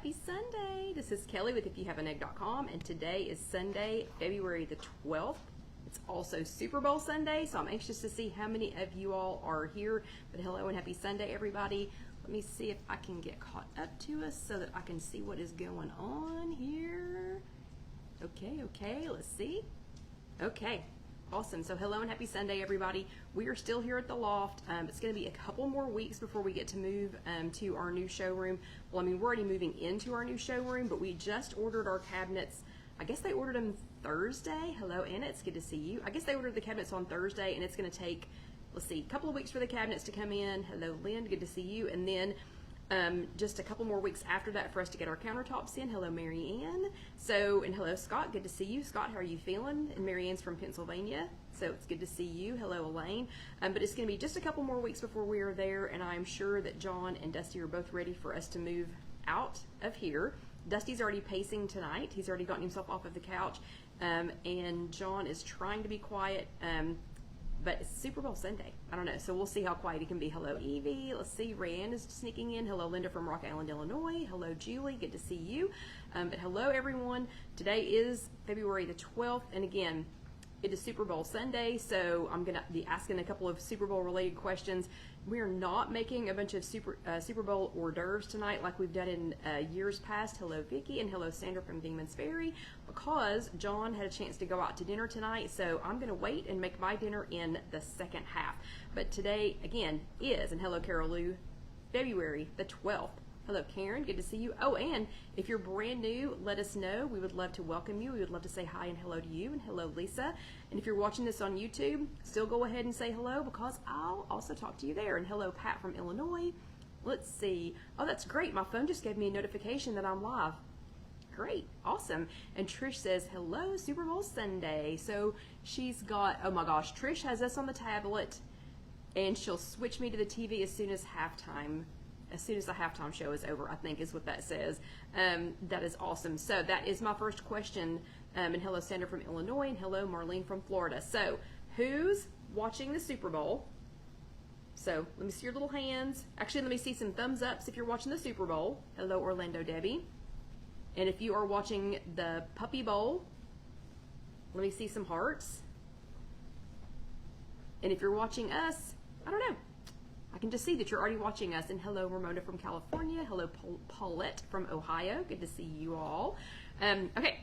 happy Sunday. This is Kelly with IfYouHaveAnEgg.com, and today is Sunday, February the 12th. It's also Super Bowl Sunday, so I'm anxious to see how many of you all are here. But hello and happy Sunday, everybody. Let me see if I can get caught up to us so that I can see what is going on here. Okay, let's see. Okay. Awesome. So hello and happy Sunday, everybody. We are still here at the loft. It's going to be a couple more weeks before we get to move to our new showroom. Well, I mean, we're already moving into our new showroom, but we just ordered our cabinets. I guess they ordered them Thursday. Hello, Anna. It's good to see you. I guess they ordered the cabinets on Thursday, and it's going to take, let's see, a couple of weeks for the cabinets to come in. Hello, Lynn. Good to see you. And then just a couple more weeks after that for us to get our countertops in. Hello, Mary Ann. And hello, Scott. Good to see you. Scott, how are you feeling? And Mary Ann's from Pennsylvania, so it's good to see you. Hello, Elaine. But it's going to be just a couple more weeks before we are there, and I'm sure that John and Dusty are both ready for us to move out of here. Dusty's already pacing tonight. He's already gotten himself off of the couch, and John is trying to be quiet. But it's Super Bowl Sunday. I don't know, so we'll see how quiet he can be. Hello, Evie. Let's see, Rayanne is sneaking in. Hello, Linda from Rock Island, Illinois. Hello, Julie. Good to see you. But hello, everyone. Today is February the 12th, and again, it is Super Bowl Sunday, so I'm going to be asking a couple of Super Bowl related questions. We are not making a bunch of Super Bowl hors d'oeuvres tonight like we've done in years past. Hello, Vicky, and hello, Sandra from Demons Ferry, because John had a chance to go out to dinner tonight, so I'm going to wait and make my dinner in the second half. But today, again, is, and hello, Carol Lou, February the 12th. Hello, Karen. Good to see you. Oh, and if you're brand new, let us know. We would love to welcome you. We would love to say hi and hello to you. And hello, Lisa. And if you're watching this on YouTube, still go ahead and say hello, because I'll also talk to you there. And hello, Pat from Illinois. Let's see. Oh, that's great. My phone just gave me a notification that I'm live. Great. Awesome. And Trish says, hello, Super Bowl Sunday. So she's got, oh my gosh, Trish has us on the tablet, and she'll switch me to the TV as soon as halftime. As soon as the halftime show is over, I think is what that says. That is awesome. So that is my first question. And hello, Sandra from Illinois, and hello, Marlene from Florida. So who's watching the Super Bowl? So let me see your little hands. Actually, let me see some thumbs ups if you're watching the Super Bowl. Hello, Orlando Debbie. And if you are watching the Puppy Bowl, let me see some hearts. And if you're watching us, I don't know. I can just see that you're already watching us. And hello, Ramona from California. Hello, Paulette from Ohio. Good to see you all. Okay.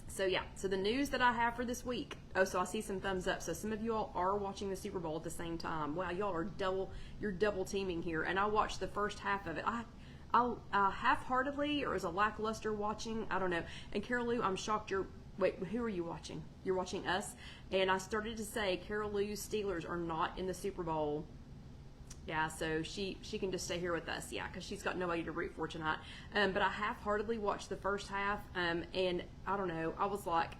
So yeah, so the news that I have for this week. Oh, so I see some thumbs up. So some of you all are watching the Super Bowl at the same time. Wow, y'all are you're double teaming here. And I watched the first half of it. I'll half-heartedly, or as a lackluster watching, I don't know. And Carol Lou, I'm shocked wait, who are you watching? You're watching us? And I started to say Carol Lou's Steelers are not in the Super Bowl. Yeah, so she can just stay here with us, yeah, because she's got nobody to root for tonight. But I half-heartedly watched the first half, and I don't know, I was like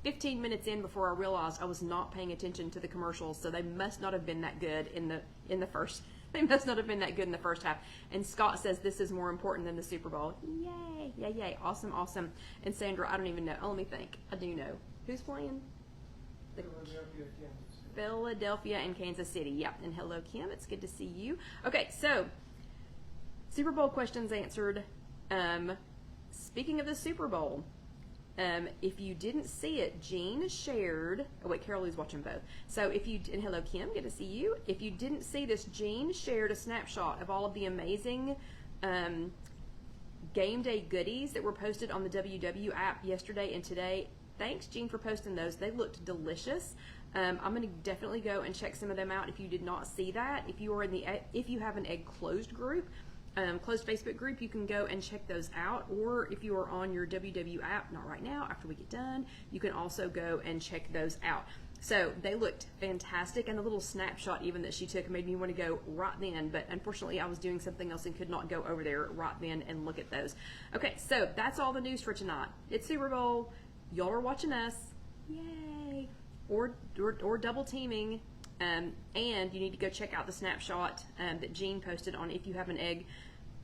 15 minutes in before I realized I was not paying attention to the commercials, so they must not have been that good in the first. They must not have been that good in the first half. And Scott says this is more important than the Super Bowl. Yay, yay, awesome, awesome. And Sandra, I don't even know. Oh, let me think. I do know. Who's playing? Philadelphia and Kansas City. Yep. And hello, Kim. It's good to see you. Okay, so Super Bowl questions answered. Speaking of the Super Bowl, if you didn't see it, Jean shared. Oh wait, Carol is watching both. So and hello, Kim. Good to see you. If you didn't see this, Jean shared a snapshot of all of the amazing game day goodies that were posted on the WW app yesterday and today. Thanks, Jean, for posting those. They looked delicious. I'm going to definitely go and check some of them out if you did not see that. If you are in the If You Have an Egg closed group, closed Facebook group, you can go and check those out. Or if you are on your WW app, not right now, after we get done, you can also go and check those out. So they looked fantastic, and the little snapshot even that she took made me want to go right then, but unfortunately I was doing something else and could not go over there right then and look at those. Okay, so that's all the news for tonight. It's Super Bowl. Y'all are watching us. Yay! Or double teaming, and you need to go check out the snapshot that Jean posted on If You Have an Egg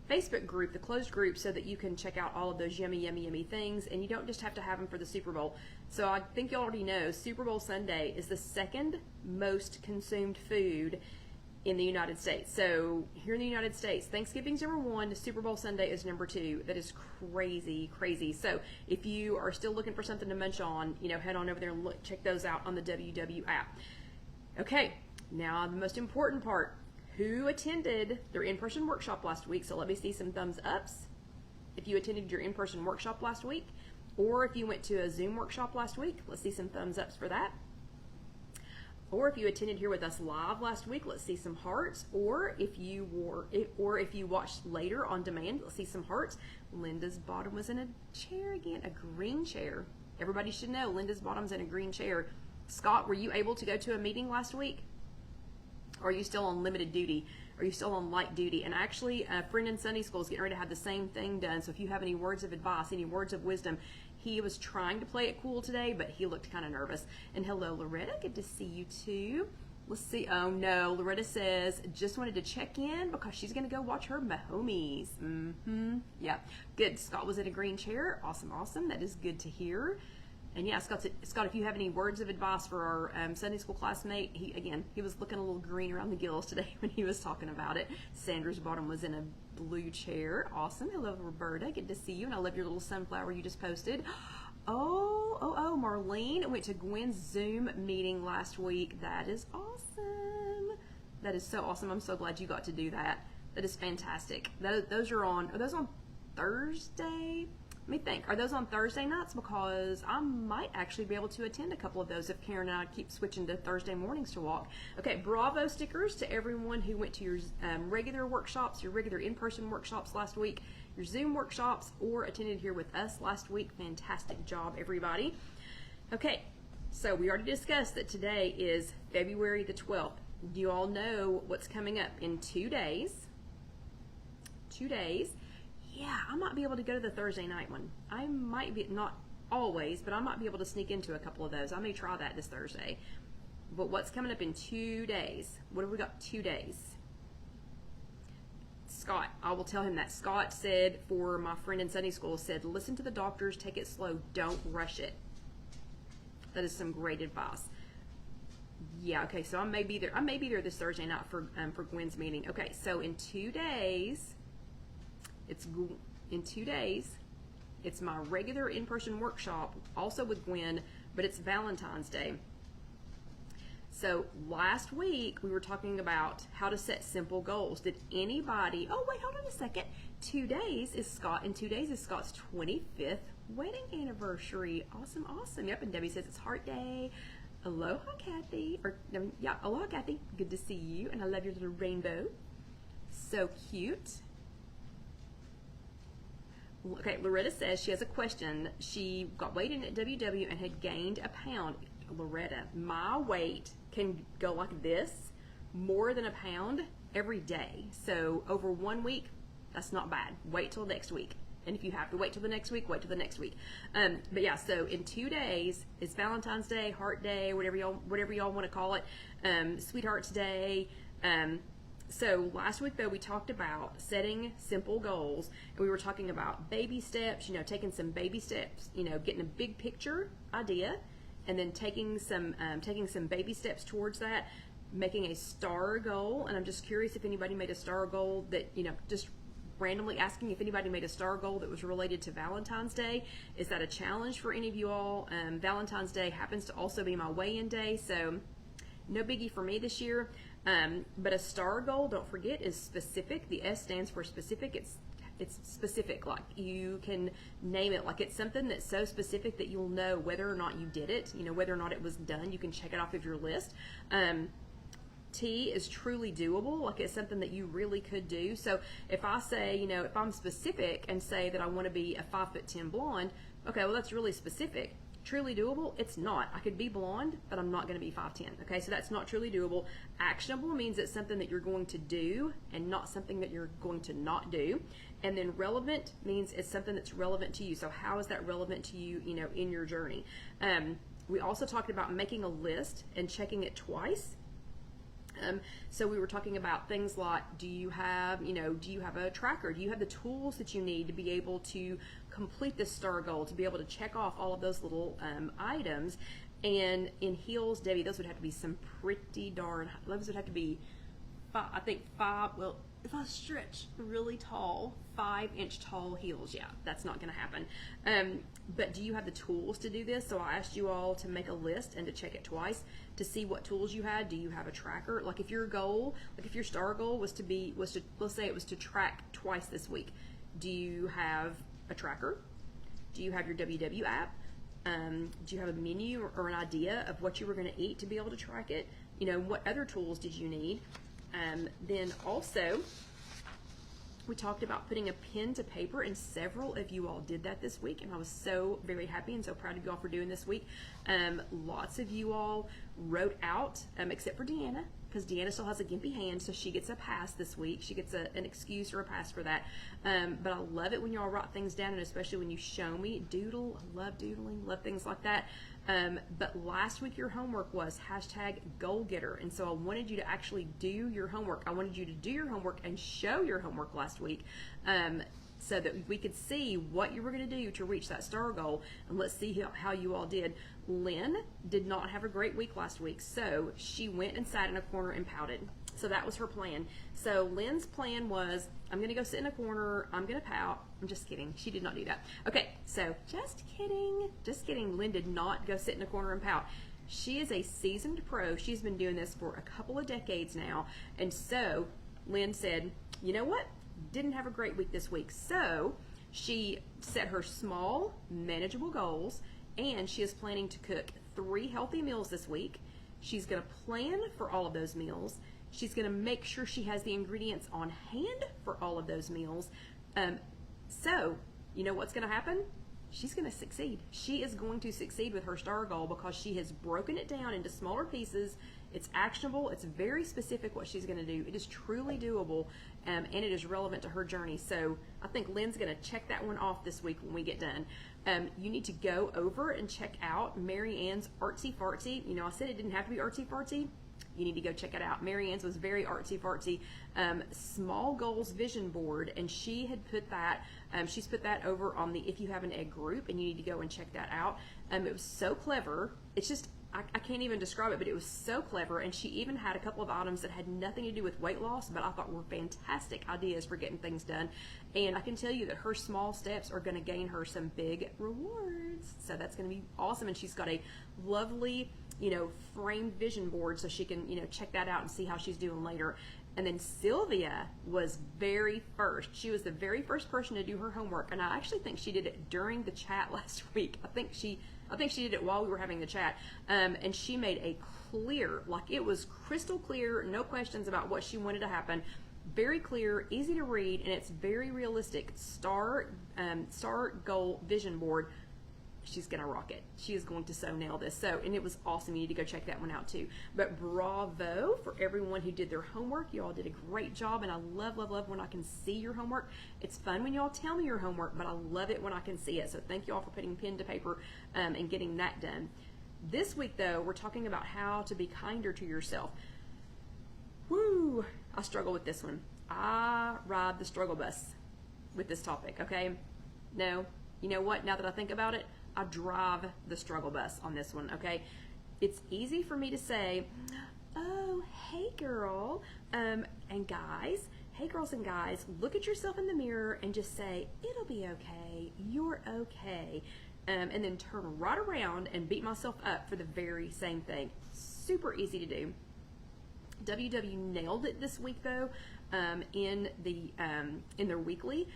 Facebook group, the closed group, so that you can check out all of those yummy, yummy, yummy things, and you don't just have to have them for the Super Bowl. So I think you already know Super Bowl Sunday is the second most consumed food in the United States. So here in the United States, Thanksgiving's number 1, Super Bowl Sunday is number 2. That is crazy, crazy. So if you are still looking for something to munch on, head on over there and check those out on the WW app. Okay, now the most important part. Who attended their in-person workshop last week? So let me see some thumbs ups if you attended your in-person workshop last week, or if you went to a Zoom workshop last week. Let's see some thumbs ups for that. Or if you attended here with us live last week, let's see some hearts. Or if you watched later on demand, let's see some hearts. Linda's bottom was in a chair again, a green chair. Everybody should know Linda's bottom's in a green chair. Scott, were you able to go to a meeting last week? Or are you still on limited duty? Are you still on light duty? And actually, a friend in Sunday school is getting ready to have the same thing done. So if you have any words of advice, any words of wisdom, he was trying to play it cool today, but he looked kind of nervous. And hello, Loretta. Good to see you too. Let's see. Oh no, Loretta says, just wanted to check in because she's going to go watch her Mahomies. Yeah, good. Scott was in a green chair. Awesome, awesome. That is good to hear. And yeah, Scott, if you have any words of advice for our Sunday school classmate, he was looking a little green around the gills today when he was talking about it. Sandra's bottom was in a blue chair. Awesome. Hello, Roberta. Good to see you. And I love your little sunflower you just posted. Oh, Marlene went to Gwen's Zoom meeting last week. That is awesome. That is so awesome. I'm so glad you got to do that. That is fantastic. Are those on Thursday? Let me think. Are those on Thursday nights? Because I might actually be able to attend a couple of those if Karen and I keep switching to Thursday mornings to walk. Okay, bravo stickers to everyone who went to your regular workshops, your regular in-person workshops last week, your Zoom workshops, or attended here with us last week. Fantastic job, everybody. Okay, so we already discussed that today is February the 12th. You all know what's coming up in 2 days. 2 days. Yeah, I might be able to go to the Thursday night one. I might be, not always, but I might be able to sneak into a couple of those. I may try that this Thursday. But what's coming up in 2 days? What have we got? 2 days. Scott, I will tell him that. Scott said, for my friend in Sunday school, said, listen to the doctors, take it slow, don't rush it. That is some great advice. Yeah, okay, so I may be there. I may be there this Thursday night for Gwen's meeting. Okay, so in 2 days, it's my regular in-person workshop, also with Gwen, but it's Valentine's Day. So last week we were talking about how to set simple goals. Did anybody? Oh wait, hold on a second. 2 days is Scott. In 2 days is Scott's 25th wedding anniversary. Awesome, awesome. Yep. And Debbie says it's Heart Day. Aloha, Kathy. Aloha, Kathy. Good to see you, and I love your little rainbow. So cute. Okay, Loretta says she has a question. She got weighed in at WW and had gained a pound. Loretta, my weight can go like this, more than a pound every day. So over 1 week, that's not bad. Wait till next week. And if you have to wait till the next week, wait till the next week. But yeah, so in 2 days, it's Valentine's Day, Heart Day, whatever y'all want to call it, Sweetheart's Day. So last week, though, we talked about setting simple goals, and we were talking about baby steps, taking some baby steps, getting a big picture idea, and then taking some baby steps towards that, making a star goal. And I'm just curious if anybody made a star goal that, just randomly asking if anybody made a star goal that was related to Valentine's Day. Is that a challenge for any of you all? Valentine's Day happens to also be my weigh-in day, so no biggie for me this year. But a STAR goal, don't forget, is specific. The S stands for specific. It's specific, like you can name it, like it's something that's so specific that you'll know whether or not you did it, whether or not it was done. You can check it off of your list. T is truly doable, like it's something that you really could do. So if I say, if I'm specific and say that I want to be a 5'10" blonde, okay, well that's really specific. Truly doable? It's not. I could be blonde, but I'm not going to be 5'10". Okay, so that's not truly doable. Actionable means it's something that you're going to do and not something that you're going to not do. And then relevant means it's something that's relevant to you. So how is that relevant to you, in your journey? We also talked about making a list and checking it twice. So we were talking about things like, do you have a tracker? Do you have the tools that you need to be able to complete this STAR goal, to be able to check off all of those little items? And in heels, Debbie, those would have to be some pretty darn, those would have to be I think 5, well, if I stretch really tall, 5-inch tall heels, yeah, that's not going to happen. But do you have the tools to do this? So I asked you all to make a list and to check it twice to see what tools you had. Do you have a tracker? Like if your goal, like if your star goal was to, let's say it was to track twice this week. Do you have a tracker? Do you have your WW app? Do you have a menu or an idea of what you were going to eat to be able to track it? You know, what other tools did you need? Then also, we talked about putting a pen to paper, and several of you all did that this week, and I was so very happy and so proud of you all for doing this week. Lots of you all wrote out, except for Deanna, because Deanna still has a gimpy hand, so she gets a pass this week. She gets an excuse or a pass for that. But I love it when you all write things down, and especially when you show me. Doodle, I love doodling, love things like that. But last week your homework was #goalgetter, and so I wanted you to actually do your homework. I wanted you to do your homework and show your homework last week, so that we could see what you were going to do to reach that star goal, and let's see how you all did. Lynn did not have a great week last week, so she went and sat in a corner and pouted. So that was her plan. So Lynn's plan was, I'm going to go sit in a corner, I'm going to pout. I'm just kidding. She did not do that. Okay, so just kidding. Just kidding. Lynn did not go sit in a corner and pout. She is a seasoned pro. She's been doing this for a couple of decades now. And so Lynn said, you know what? Didn't have a great week this week. So she set her small, manageable goals, and she is planning to cook 3 healthy meals this week. She's going to plan for all of those meals. She's going to make sure she has the ingredients on hand for all of those meals. So, you know what's going to happen? She's going to succeed. She is going to succeed with her star goal because she has broken it down into smaller pieces. It's actionable. It's very specific what she's going to do. It is truly doable, and it is relevant to her journey. So I think Lynn's going to check that one off this week when we get done. You need to go over and check out Mary Ann's Artsy Fartsy. You know, I said it didn't have to be artsy fartsy. You need to go check it out. Mary Ann's was very artsy fartsy. Small goals vision board, and she had put that, she's put that over on the If You Have an Egg group, and you need to go and check that out. It was so clever. It's just, I can't even describe it, but it was so clever, and she even had a couple of items that had nothing to do with weight loss, but I thought were fantastic ideas for getting things done. And I can tell you that her small steps are going to gain her some big rewards. So that's going to be awesome, and she's got a lovely, you know, framed vision board so she can, you know, check that out and see how she's doing later. And then Sylvia was very first. She was the very first person to do her homework, and I actually think she did it during the chat last week. I think she did it while we were having the chat. And she made a clear, like it was crystal clear, no questions about what she wanted to happen. Very clear, easy to read, and it's very realistic. Star goal vision board. She's going to rock it. She is going to so nail this. So, and it was awesome. You need to go check that one out too. But bravo for everyone who did their homework. You all did a great job, and I love, love, love when I can see your homework. It's fun when you all tell me your homework, but I love it when I can see it. So thank you all for putting pen to paper and getting that done. This week, though, we're talking about how to be kinder to yourself. Woo! I struggle with this one. I ride the struggle bus with this topic, okay? No, you know what? Now that I think about it, I drive the struggle bus on this one, okay? It's easy for me to say, oh, hey girl, and guys, hey girls and guys, look at yourself in the mirror and just say, it'll be okay, you're okay, and then turn right around and beat myself up for the very same thing. Super easy to do. WW nailed it this week though, in their weekly.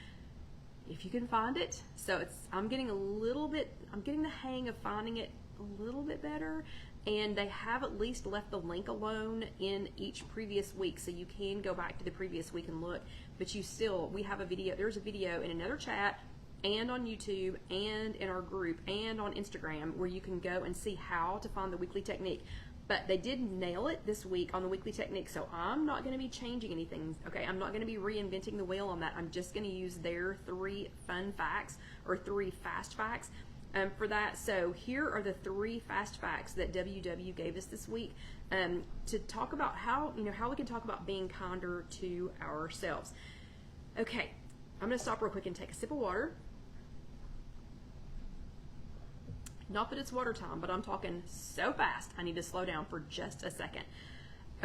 If you can find it. So I'm getting the hang of finding it a little bit better, and they have at least left the link alone in each previous week, so you can go back to the previous week and look, but we have a video, there's a video in another chat and on YouTube and in our group and on Instagram where you can go and see how to find the weekly technique. But they did nail it this week on the weekly technique, so I'm not going to be changing anything, okay? I'm not going to be reinventing the wheel on that. I'm just going to use their 3 fun facts or 3 fast facts for that. So here are the 3 fast facts that WW gave us this week to talk about how we can talk about being kinder to ourselves. Okay, I'm going to stop real quick and take a sip of water. Not that it's water time, but I'm talking so fast, I need to slow down for just a second.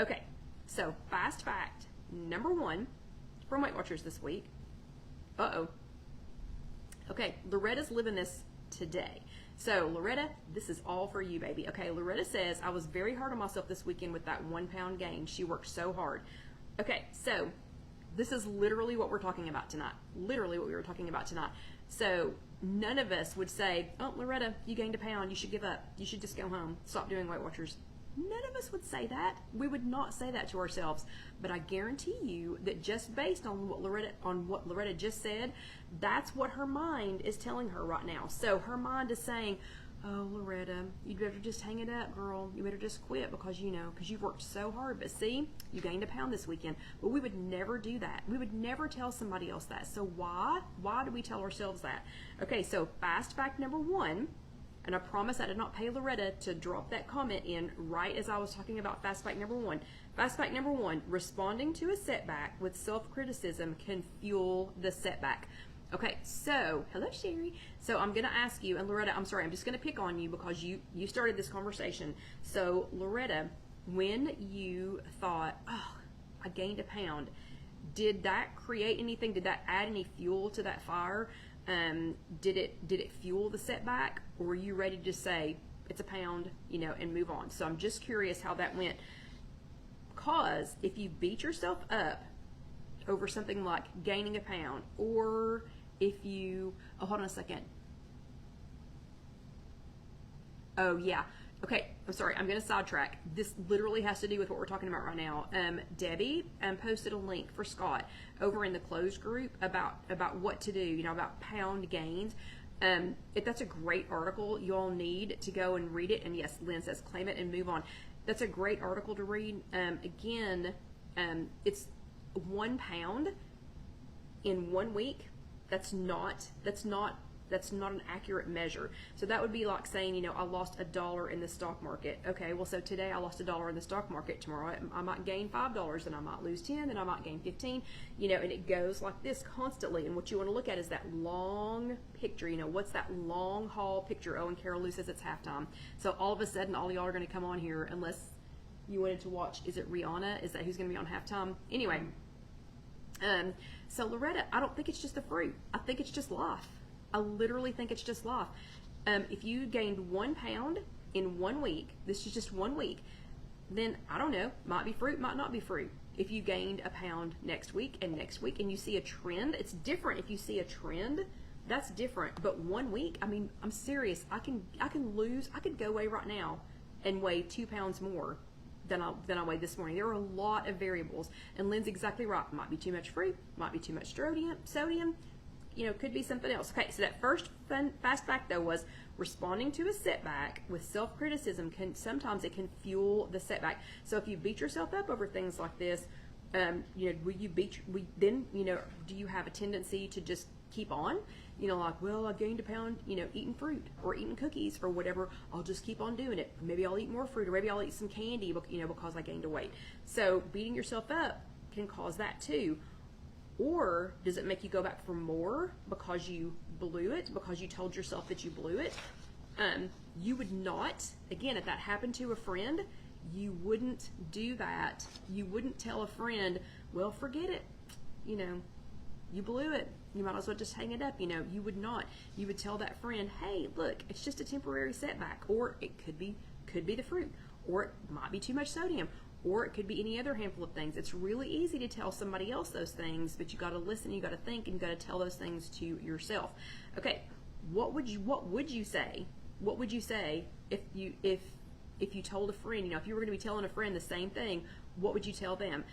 Okay, So fast fact number 1 from Weight Watchers this week. Okay, Loretta's living this today. So Loretta, this is all for you, baby. Okay, Loretta says, I was very hard on myself this weekend with that 1 pound gain. She worked so hard. Okay, so this is literally what we're talking about tonight. Literally what we were talking about tonight. So none of us would say, oh, Loretta, you gained a pound. You should give up. You should just go home. Stop doing Weight Watchers. None of us would say that. We would not say that to ourselves. But I guarantee you that just based on what Loretta just said, that's what her mind is telling her right now. So her mind is saying, oh, Loretta, you'd better just hang it up, girl. You better just quit because you've worked so hard. But see, you gained a pound this weekend. But we would never do that. We would never tell somebody else that. So why? Why do we tell ourselves that? Okay, so fast fact number 1. And I promise I did not pay Loretta to drop that comment in right as I was talking about fast fact number 1. Fast fact number 1, responding to a setback with self-criticism can fuel the setback. Okay, so, hello Sherry. So I'm going to ask you, and Loretta, I'm sorry, I'm just going to pick on you because you started this conversation. So Loretta, when you thought, oh, I gained a pound, did that create anything? Did that add any fuel to that fire? Did it fuel the setback, or were you ready to just say it's a pound, and move on? So I'm just curious how that went, because if you beat yourself up over something like gaining a pound, or if you, oh, hold on a second. Oh yeah. Okay, I'm sorry, I'm going to sidetrack. This literally has to do with what we're talking about right now. Debbie posted a link for Scott over in the closed group about what to do, about pound gains. If that's a great article, you all need to go and read it. And yes, Lynn says claim it and move on. That's a great article to read. Again, it's 1 pound in 1 week. That's not an accurate measure. So that would be like saying, I lost $1 in the stock market. Okay, well, so today I lost $1 in the stock market. Tomorrow I might gain $5, and I might lose 10, and I might gain 15, and it goes like this constantly. And what you want to look at is that long picture. What's that long haul picture? Oh, and Carol Lou says it's halftime. So all of a sudden, all y'all are going to come on here unless you wanted to watch. Is it Rihanna? Is that who's going to be on halftime? Anyway, so Loretta, I don't think it's just the fruit. I think it's just life. I literally think it's just life. If you gained 1 pound in 1 week, this is just 1 week, then I don't know, might be fruit, might not be fruit. If you gained a pound next week, and you see a trend, it's different. If you see a trend, that's different. But 1 week, I mean, I'm serious. I could go away right now and weigh 2 pounds more than I weighed this morning. There are a lot of variables, and Lynn's exactly right. Might be too much fruit, might be too much sodium. Could be something else. Okay, so that first fast fact though was responding to a setback with self-criticism sometimes it can fuel the setback. So if you beat yourself up over things like this, do you have a tendency to just keep on? Like, well, I gained a pound, eating fruit or eating cookies or whatever. I'll just keep on doing it. Maybe I'll eat more fruit, or maybe I'll eat some candy, because I gained a weight. So beating yourself up can cause that too. Or does it make you go back for more because you blew it, because you told yourself that you blew it? You would not, again, if that happened to a friend, you wouldn't do that. You wouldn't tell a friend, well, forget it. You blew it. You might as well just hang it up. You would not. You would tell that friend, hey, look, it's just a temporary setback. Or it could be the fruit. Or it might be too much sodium. Or it could be any other handful of things. It's really easy to tell somebody else those things, but you got to listen, you got to think, and you got to tell those things to yourself. Okay, what would you say? What would you say if you told a friend? If you were going to be telling a friend the same thing, what would you tell them?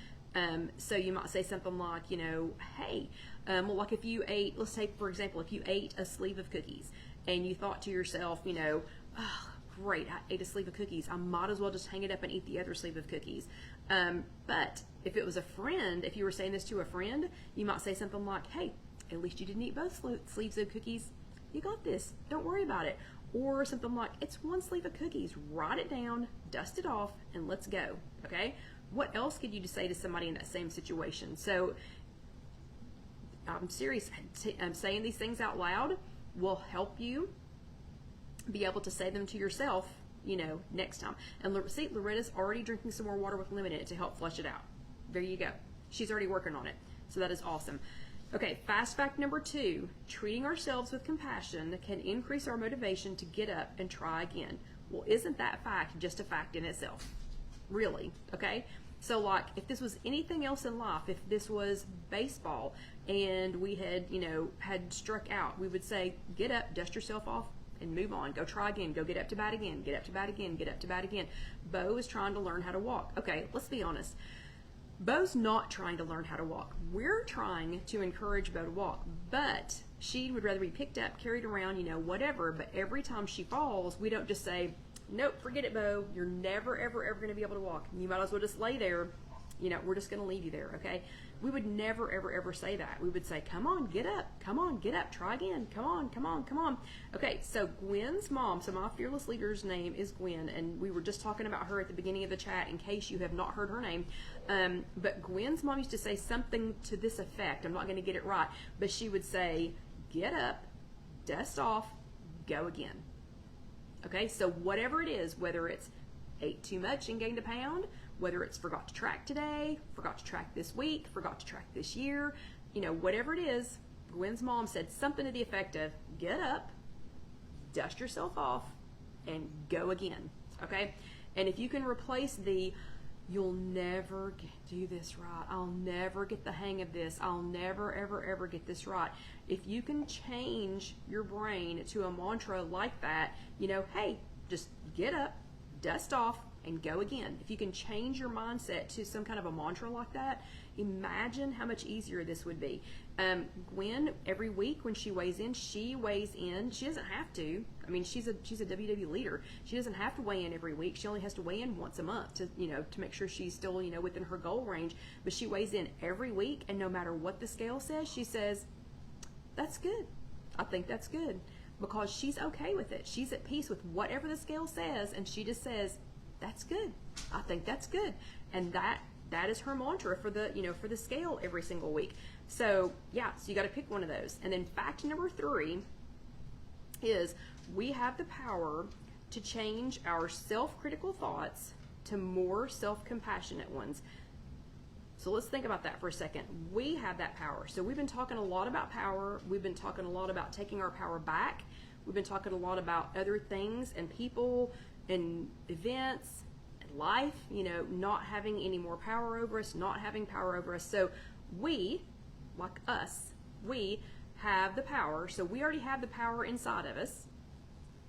So you might say something like, hey, well, like if you ate, let's say for example, if you ate a sleeve of cookies and you thought to yourself, oh, great, I ate a sleeve of cookies. I might as well just hang it up and eat the other sleeve of cookies. But if it was a friend, if you were saying this to a friend, you might say something like, hey, at least you didn't eat both sleeves of cookies. You got this. Don't worry about it. Or something like, it's 1 sleeve of cookies. Write it down, dust it off, and let's go. Okay? What else could you say to somebody in that same situation? So I'm serious. Saying these things out loud will help you be able to say them to yourself next time. And see, Loretta's already drinking some more water with lemon in it to help flush it out. There you go. She's already working on it. So that is awesome. Okay, fast fact number 2, treating ourselves with compassion can increase our motivation to get up and try again. Well, isn't that fact just a fact in itself? Really, okay? So like, if this was anything else in life, if this was baseball and we had, had struck out, we would say, get up, dust yourself off, and move on. Go try again. Go get up to bat again. Get up to bat again. Get up to bat again. Bo is trying to learn how to walk. Okay, let's be honest. Bo's not trying to learn how to walk. We're trying to encourage Bo to walk, but she would rather be picked up, carried around, whatever. But every time she falls, we don't just say, nope, forget it, Bo. You're never, ever, ever going to be able to walk. You might as well just lay there. We're just going to leave you there, okay? We would never, ever, ever say that. We would say, come on, get up. Come on, get up. Try again. Come on, come on, come on. Okay, so Gwen's mom, so my fearless leader's name is Gwen, and we were just talking about her at the beginning of the chat in case you have not heard her name. But Gwen's mom used to say something to this effect. I'm not going to get it right, but she would say, get up, dust off, go again. Okay, so whatever it is, whether it's ate too much and gained a pound, whether it's forgot to track today, forgot to track this week, forgot to track this year, whatever it is, Gwen's mom said something to the effect of, get up, dust yourself off, and go again, okay? And if you can replace the, you'll never do this right, I'll never get the hang of this, I'll never, ever, ever get this right. If you can change your brain to a mantra like that, hey, just get up, dust off, and go again. If you can change your mindset to some kind of a mantra like that, imagine how much easier this would be. Gwen, every week when she weighs in, she doesn't have to. I mean, she's a WW leader. She doesn't have to weigh in every week. She only has to weigh in once a month to make sure she's still within her goal range. But she weighs in every week, and no matter what the scale says, she says, that's good. I think that's good, because she's okay with it. She's at peace with whatever the scale says, and she just says, that's good. I think that's good. And that is her mantra for the for the scale every single week. So yeah, so you got to pick one of those. And then fact number 3 is we have the power to change our self-critical thoughts to more self-compassionate ones. So let's think about that for a second. We have that power. So we've been talking a lot about power. We've been talking a lot about taking our power back. We've been talking a lot about other things and people and events and life, not having any more power over us, not having power over us. So we, like us, we have the power. So we already have the power inside of us.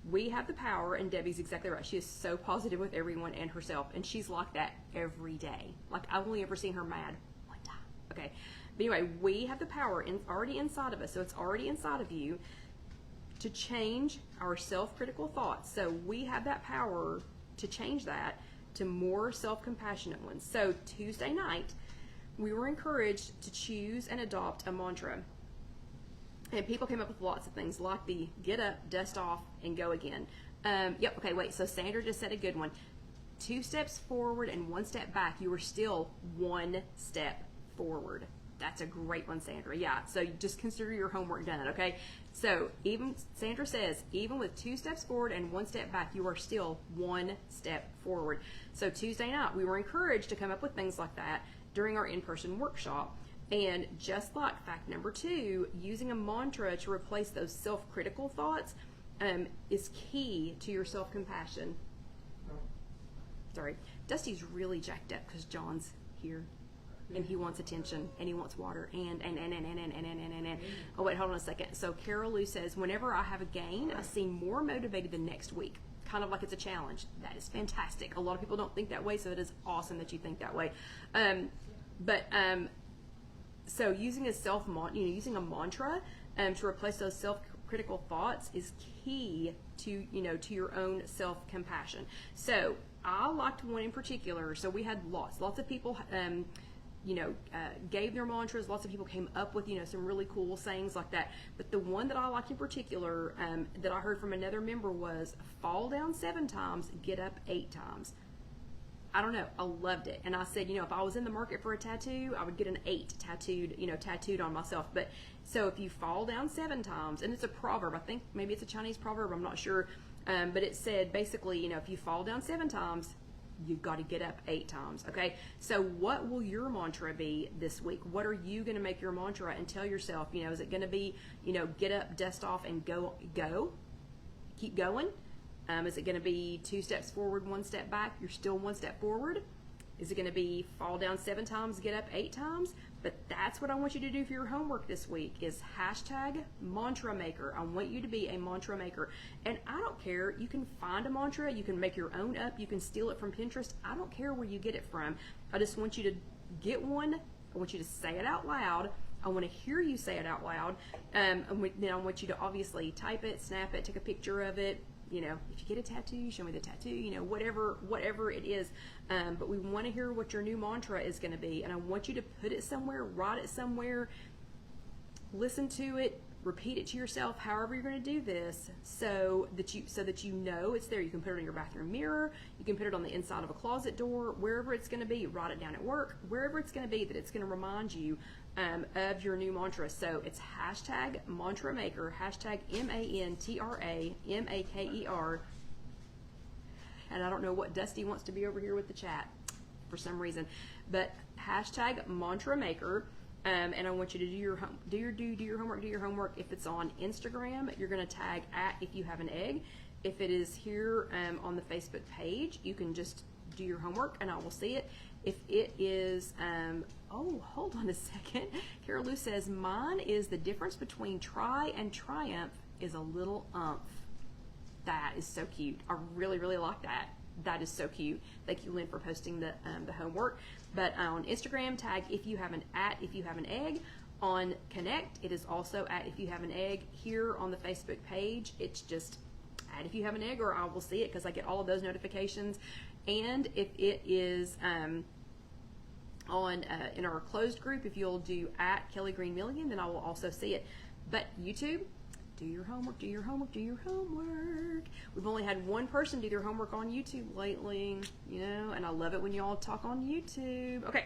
We have the power, and Debbie's exactly right. She is so positive with everyone and herself, and she's like that every day. Like, I've only ever seen her mad one time. Okay, but anyway, we have the power already inside of us, so it's already inside of you to change our self-critical thoughts. So we have that power to change that to more self-compassionate ones. So Tuesday night, we were encouraged to choose and adopt a mantra. And people came up with lots of things like the get up, dust off, and go again. Yep, okay, wait, so Sandra just said a good one. 2 steps forward and 1 step back. You were still 1 step forward. That's a great one, Sandra. Yeah, so just consider your homework done, okay? So Sandra says, even with 2 steps forward and 1 step back, you are still 1 step forward. So Tuesday night, we were encouraged to come up with things like that during our in-person workshop. And just like fact number 2, using a mantra to replace those self-critical thoughts is key to your self-compassion. Sorry, Dusty's really jacked up because John's here. And he wants attention, and he wants water, and. Oh, wait, hold on a second. So Carol Lou says, whenever I have a gain, I seem more motivated the next week. Kind of like it's a challenge. That is fantastic. A lot of people don't think that way, so it is awesome that you think that way. So using using a mantra to replace those self-critical thoughts is key to your own self-compassion. So I liked one in particular. So we had lots of people gave their mantras. Lots of people came up with some really cool sayings like that. But the one that I liked in particular that I heard from another member was fall down 7 times, get up 8 times. I don't know, I loved it. And I said, if I was in the market for a tattoo, I would get an 8 tattooed on myself. But so if you fall down 7 times, and it's a proverb, I think maybe it's a Chinese proverb, I'm not sure, But it said basically, you know, if you fall down 7 times, you've got to get up 8 times. Okay, so what will your mantra be this week? What are you going to make your mantra and tell yourself? You know, is it going to be, you know, get up, dust off, and go, keep going? Is it going to be 2 steps forward, 1 step back? You're still 1 step forward. Is it going to be fall down 7 times, get up 8 times? But that's what I want you to do for your homework this week is hashtag mantra maker. I want you to be a mantra maker. And I don't care. You can find a mantra. You can make your own up. You can steal it from Pinterest. I don't care where you get it from. I just want you to get one. I want you to say it out loud. I want to hear you say it out loud. And then I want you to obviously type it, snap it, take a picture of it. You know, if you get a tattoo, show me the tattoo, you know, whatever it is. But we want to hear what your new mantra is going to be. And I want you to put it somewhere, write it somewhere, listen to it, repeat it to yourself, however you're going to do this, so that you know it's there. You can put it on your bathroom mirror. You can put it on the inside of a closet door, wherever it's going to be. Write it down at work, wherever it's going to be, that it's going to remind you of your new mantra. So it's hashtag mantra maker, hashtag MANTRAMAKER. And I don't know what Dusty wants to be over here with the chat for some reason, but hashtag mantra maker. And I want you to do your homework. If it's on Instagram, you're going to tag at IfYouHaveAnEgg. If it is here on the Facebook page, you can just do your homework and I will see it. If it is, oh, hold on a second. Carol Lou says, mine is the difference between try and triumph is a little umph. That is so cute. I really, really like that. That is so cute. Thank you, Lynn, for posting the homework. But on Instagram, tag IfYouHaveAnEgg. On Connect, it is also at IfYouHaveAnEgg. Here on the Facebook page, it's just at IfYouHaveAnEgg, or I will see it because I get all of those notifications. And if it is in our closed group, if you'll do at Kelly Green Milligan, then I will also see it. But YouTube, do your homework, do your homework, do your homework. We've only had one person do their homework on YouTube lately, you know, and I love it when y'all talk on YouTube. Okay,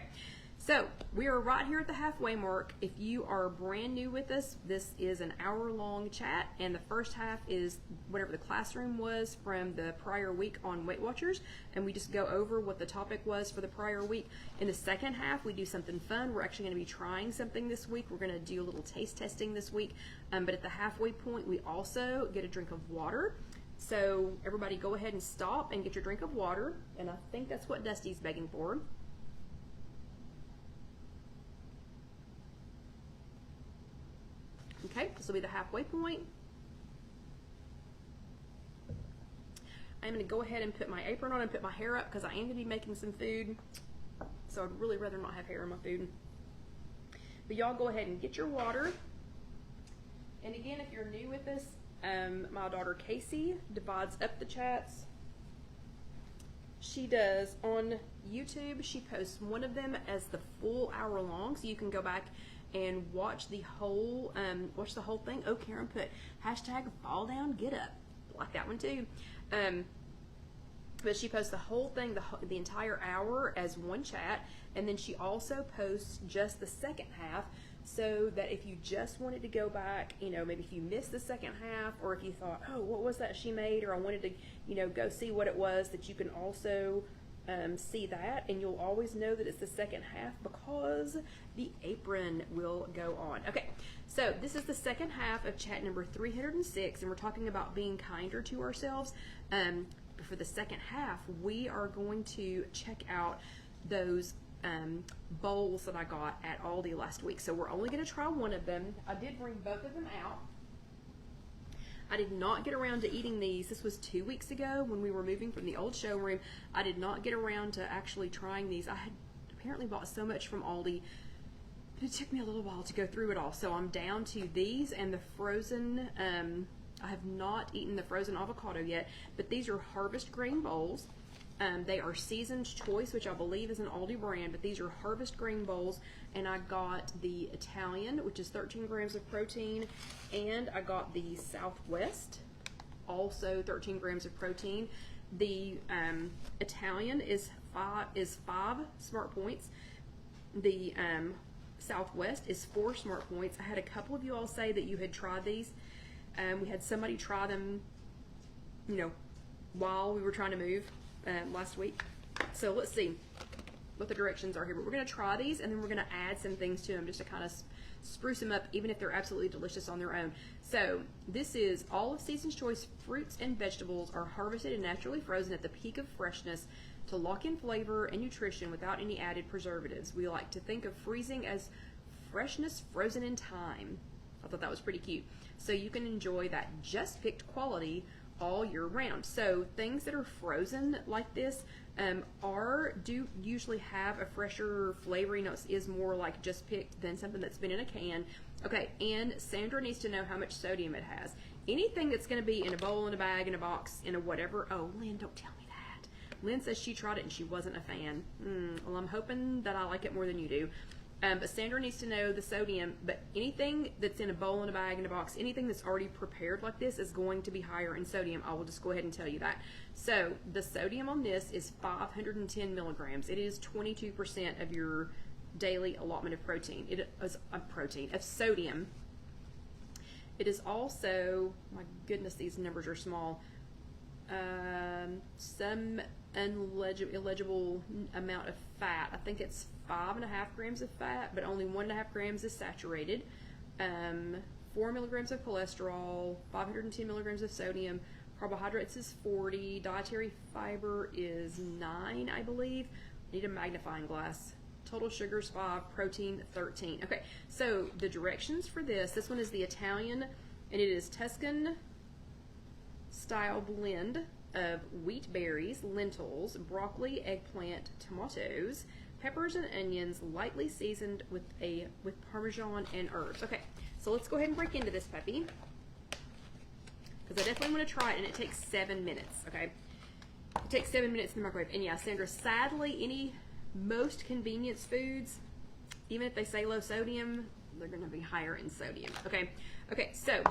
so we are right here at the halfway mark. If you are brand new with us, this is an hour-long chat, and the first half is whatever the classroom was from the prior week on Weight Watchers, and we just go over what the topic was for the prior week. In the second half, we do something fun. We're actually going to be trying something this week. We're going to do a little taste testing this week, but at the halfway point, we also get a drink of water. So everybody go ahead and stop and get your drink of water, and I think that's what Dusty's begging for. Okay, this will be the halfway point. I'm going to go ahead and put my apron on and put my hair up because I am going to be making some food. So I'd really rather not have hair in my food. But y'all go ahead and get your water. And again, if you're new with us, my daughter Casey divides up the chats. She does on YouTube. She posts one of them as the full hour long, so you can go back and watch the whole thing. Oh, Karen put hashtag fall down get up. Like that one too. But she posts the whole thing, the entire hour as one chat, and then she also posts just the second half, so that if you just wanted to go back, you know, maybe if you missed the second half, or if you thought, oh, what was that she made, or I wanted to, you know, go see what it was, that you can also see that, and you'll always know that it's the second half because the apron will go on. Okay, so this is the second half of chat number 306, and we're talking about being kinder to ourselves. But for the second half, we are going to check out those bowls that I got at Aldi last week. So we're only going to try one of them. I did bring both of them out. I did not get around to eating these. This was 2 weeks ago when we were moving from the old showroom. I did not get around to actually trying these. I had apparently bought so much from Aldi, but it took me a little while to go through it all. So I'm down to these and the frozen, I have not eaten the frozen avocado yet, but these are Harvest Grain bowls. They are Seasoned Choice, which I believe is an Aldi brand, but these are Harvest Grain bowls, and I got the Italian, which is 13 grams of protein, and I got the Southwest, also 13 grams of protein. The Italian is five smart points. The Southwest is 4 smart points. I had a couple of you all say that you had tried these. We had somebody try them you know, while we were trying to move last week. So let's see what the directions are here. But we're going to try these, and then we're going to add some things to them just to kind of spruce them up, even if they're absolutely delicious on their own. So this is all of Season's Choice fruits and vegetables are harvested and naturally frozen at the peak of freshness to lock in flavor and nutrition without any added preservatives. We like to think of freezing as freshness frozen in time. I thought that was pretty cute. So you can enjoy that just picked quality all year round. So things that are frozen like this do usually have a fresher flavor. You know, it is more like just picked than something that's been in a can. Okay, and Sandra needs to know how much sodium it has. Anything that's going to be in a bowl, in a bag, in a box, in a whatever. Oh, Lynn, don't tell me that. Lynn says she tried it and she wasn't a fan. Well, I'm hoping that I like it more than you do. But Sandra needs to know the sodium, but anything that's in a bowl, in a bag, in a box, anything that's already prepared like this is going to be higher in sodium. I will just go ahead and tell you that. So the sodium on this is 510 milligrams. It is 22% of your daily allotment of protein. It is of sodium. It is also, my goodness, these numbers are small. Some illegible amount of fat. I think it's 5.5 grams of fat, but only 1.5 grams is saturated. 4 milligrams of cholesterol, 510 milligrams of sodium. Carbohydrates is 40. Dietary fiber is 9, I believe. Need a magnifying glass. Total sugars 5, protein 13. Okay, so the directions for this one is the Italian, and it is Tuscan style blend of wheat berries, lentils, broccoli, eggplant, tomatoes, peppers and onions, lightly seasoned with Parmesan and herbs. Okay, so let's go ahead and break into this puppy, because I definitely want to try it, and it takes 7 minutes. Okay, it takes 7 minutes in the microwave. And yeah, Sandra, sadly, most convenience foods, even if they say low sodium, they're going to be higher in sodium. Okay, so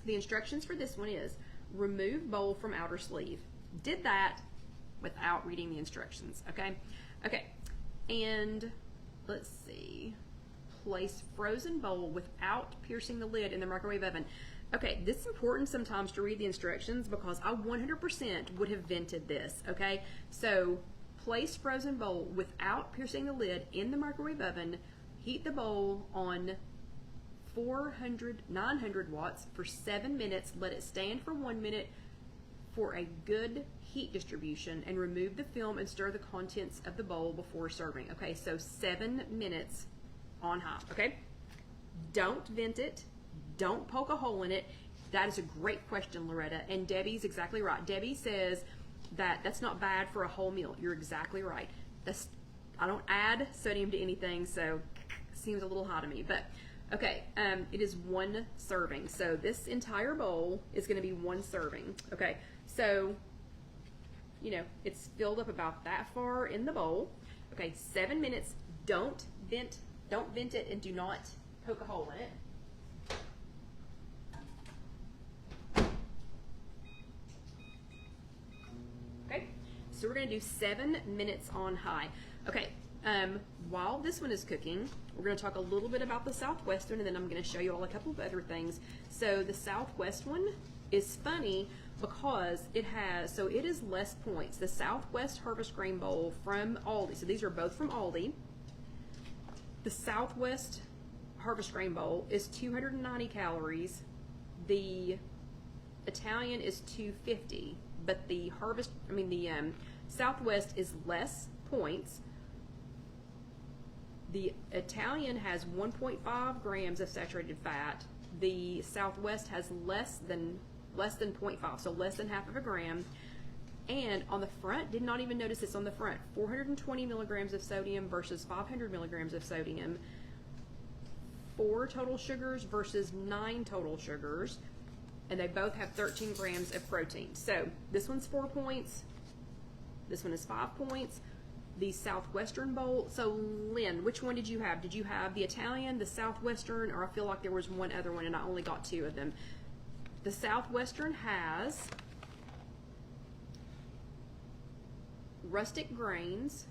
the instructions for this one is remove bowl from outer sleeve. Did that without reading the instructions. Okay, and let's see, place frozen bowl without piercing the lid in the microwave oven. Okay, this is important sometimes to read the instructions, because I 100% would have vented this. Okay, so place frozen bowl without piercing the lid in the microwave oven. Heat the bowl on 900 watts for 7 minutes. Let it stand for 1 minute for a good heat distribution, and remove the film and stir the contents of the bowl before serving. Okay, so 7 minutes on high. Okay, don't vent it. Don't poke a hole in it. That is a great question, Loretta, and Debbie's exactly right. Debbie says that's not bad for a whole meal. You're exactly right. I don't add sodium to anything, so it seems a little high to me. But okay, it is 1 serving. So this entire bowl is going to be 1 serving. Okay, so you know it's filled up about that far in the bowl. Okay, 7 minutes. Don't vent it, and do not poke a hole in it. So we're going to do 7 minutes on high. Okay, while this one is cooking, we're going to talk a little bit about the Southwest one, and then I'm going to show you all a couple of other things. So the Southwest one is funny because it is less points. The Southwest Harvest Grain Bowl from Aldi, so these are both from Aldi. The Southwest Harvest Grain Bowl is 290 calories. The Italian is 250. But the Southwest is less points. The Italian has 1.5 grams of saturated fat. The Southwest has less than 0.5, so less than half of a gram. And on the front, did not even notice this on the front, 420 milligrams of sodium versus 500 milligrams of sodium. 4 total sugars versus 9 total sugars. And they both have 13 grams of protein. So this one's 4 points. This one is 5 points. The Southwestern Bowl. So Lynn, which one did you have? Did you have the Italian, the Southwestern, or I feel like there was one other one and I only got 2 of them. The Southwestern has rustic grains,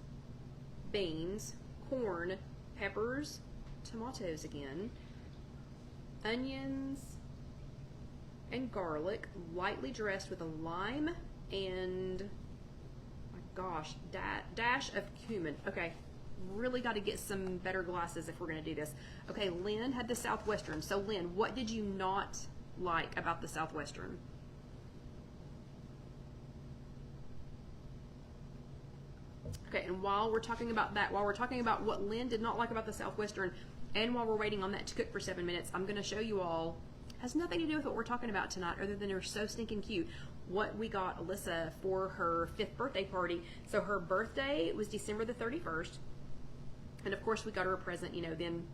beans, corn, peppers, tomatoes again, onions, and garlic, lightly dressed with a lime and, my gosh, dash of cumin. Okay, really got to get some better glasses if we're going to do this. Okay, Lynn had the Southwestern. So Lynn, what did you not like about the Southwestern? Okay, and while we're talking about that, while we're talking about what Lynn did not like about the Southwestern, and while we're waiting on that to cook for 7 minutes, I'm going to show you all, has nothing to do with what we're talking about tonight other than they're so stinking cute, what we got Alyssa for her 5th birthday party. So her birthday was December the 31st, and of course we got her a present, you know, then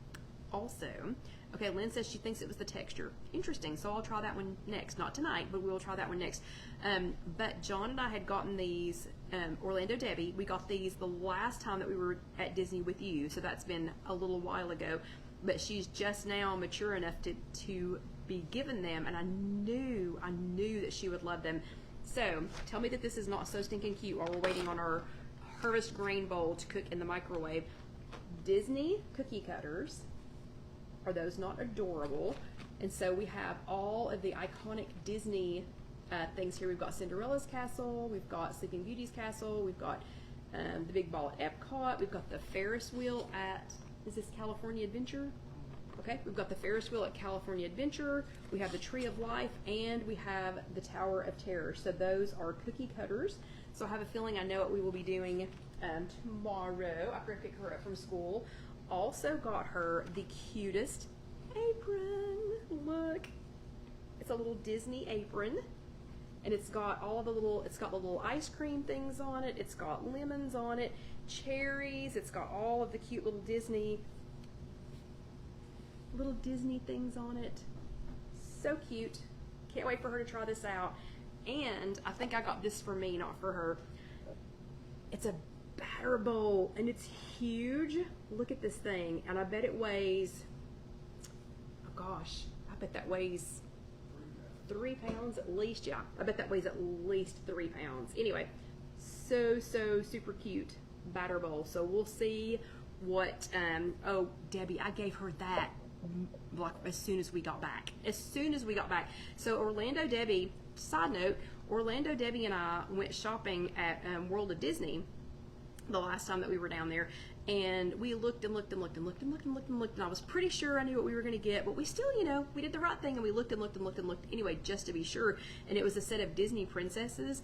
also. Okay, Lynn says she thinks it was the texture. Interesting, so I'll try that one next. Not tonight, but we'll try that one next. But John and I had gotten these, Orlando Debbie, we got these the last time that we were at Disney with you, so that's been a little while ago. But she's just now mature enough to be given them, and I knew that she would love them. So, tell me that this is not so stinking cute while we're waiting on our Harvest Grain Bowl to cook in the microwave. Disney cookie cutters. Are those not adorable? And so we have all of the iconic Disney things here. We've got Cinderella's castle, we've got Sleeping Beauty's castle, we've got the big ball at Epcot, we've got the Ferris wheel at, is this California Adventure? Okay, we've got the Ferris wheel at California Adventure, we have the Tree of Life, and we have the Tower of Terror. So those are cookie cutters. So I have a feeling I know what we will be doing tomorrow after I pick her up from school. Also got her the cutest apron. Look, it's a little Disney apron, and it's got all the little, it's got the little ice cream things on it, it's got lemons on it, cherries, it's got all of the cute little Disney things on it. So cute. Can't wait for her to try this out. And I think I got this for me, not for her. It's a batter bowl, and it's huge. Look at this thing, and I bet it weighs, oh gosh, I bet that weighs 3 pounds at least. Yeah, I bet that weighs at least 3 pounds. Anyway, so super cute batter bowl. So we'll see what, oh, Debbie, I gave her that like as soon as we got back. So Orlando Debbie, side note, Orlando Debbie and I went shopping at World of Disney the last time that we were down there, and we looked and looked and looked and looked and looked and looked and looked, and I was pretty sure I knew what we were going to get, but we still, you know, we did the right thing, and we looked and looked and looked and looked anyway, just to be sure. And it was a set of Disney princesses.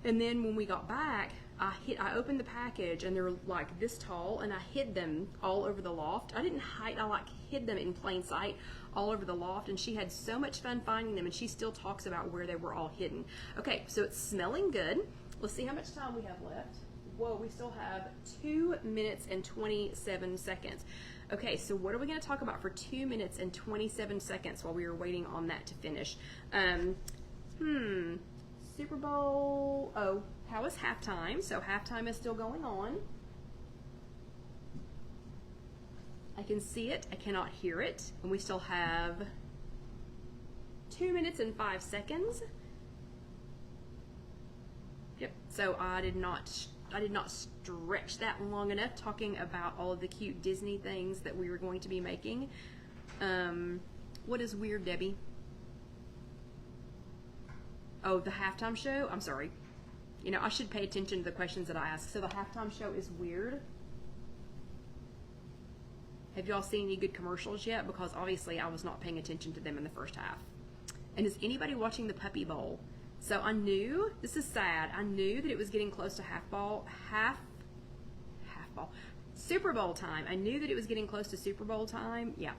And then when we got back, I opened the package, and they were like this tall, and I hid them all over the loft. I didn't hide, I like hid them in plain sight all over the loft, and she had so much fun finding them, and she still talks about where they were all hidden. Okay, so it's smelling good. Let's see how much time we have left. Whoa, we still have 2 minutes and 27 seconds. Okay, so what are we going to talk about for 2 minutes and 27 seconds while we are waiting on that to finish? Super Bowl, oh, how is halftime? So halftime is still going on. I can see it, I cannot hear it, and we still have 2 minutes and 5 seconds. Yep, so I did not stretch that long enough talking about all of the cute Disney things that we were going to be making. What is weird, Debbie? Oh, the halftime show? I'm sorry. You know, I should pay attention to the questions that I ask. So the halftime show is weird. Have y'all seen any good commercials yet? Because obviously I was not paying attention to them in the first half. And is anybody watching the Puppy Bowl? So I knew, this is sad, I knew that it was getting close to Super Bowl time. I knew that it was getting close to Super Bowl time. Yeah,